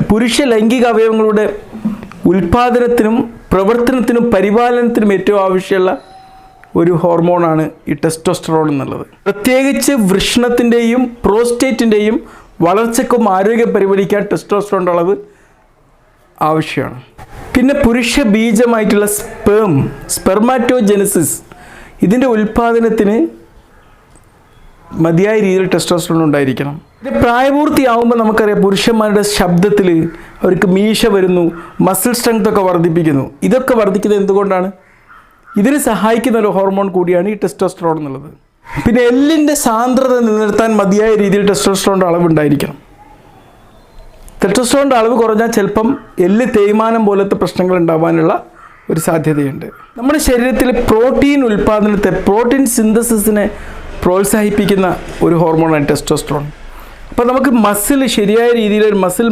പുരുഷ ലൈംഗിക അവയവങ്ങളുടെ ഉൽപാദനത്തിനും പ്രവർത്തനത്തിനും പരിപാലനത്തിനും ഏറ്റവും ആവശ്യമുള്ള ഒരു ഹോർമോണാണ് ഈ ടെസ്റ്റോസ്റ്ററോൺ എന്നുള്ളത്. പ്രത്യേകിച്ച് വൃഷണത്തിൻ്റെയും പ്രോസ്റ്റേറ്റിൻ്റെയും വളർച്ചയ്ക്കും ആരോഗ്യം പരിപാലിക്കാൻ ടെസ്റ്റോസ്റ്ററോണിൻ്റെ അളവ് ആവശ്യമാണ്. പിന്നെ പുരുഷ ബീജമായിട്ടുള്ള സ്പെർമാറ്റോജെനസിസ്, ഇതിൻ്റെ ഉൽപാദനത്തിന് മതിയായ രീതിയിൽ ടെസ്റ്റോസ്റ്ററോൺ ഉണ്ടായിരിക്കണം. പ്രായപൂർത്തിയാവുമ്പോൾ നമുക്കറിയാം പുരുഷന്മാരുടെ ശബ്ദത്തിൽ അവർക്ക് മീശ വരുന്നു, മസിൽ സ്ട്രെങ്ത് ഒക്കെ വർദ്ധിപ്പിക്കുന്നു. ഇതൊക്കെ വർദ്ധിക്കുന്നത് എന്തുകൊണ്ടാണ്? ഇതിന് സഹായിക്കുന്ന ഒരു ഹോർമോൺ കൂടിയാണ് ഈ ടെസ്റ്റോസ്റ്ററോൺ എന്നുള്ളത്. പിന്നെ എല്ലിൻ്റെ സാന്ദ്രത നിലനിർത്താൻ മതിയായ രീതിയിൽ ടെസ്റ്റോസ്റ്ററോണിൻ്റെ അളവ് ഉണ്ടായിരിക്കണം. ടെസ്റ്റോസ്റ്ററോണിൻ്റെ അളവ് കുറഞ്ഞാൽ ചിലപ്പം എല്ല് തേയ്മാനം പോലത്തെ പ്രശ്നങ്ങൾ ഉണ്ടാകാനുള്ള ഒരു സാധ്യതയുണ്ട്. നമ്മുടെ ശരീരത്തിൽ പ്രോട്ടീൻ ഉൽപ്പാദനത്തെ, പ്രോട്ടീൻ സിന്തസിസിനെ പ്രോത്സാഹിപ്പിക്കുന്ന ഒരു ഹോർമോണാണ് ടെസ്റ്റോസ്റ്ററോൺ. അപ്പോൾ നമുക്ക് ശരിയായ രീതിയിൽ ഒരു മസിൽ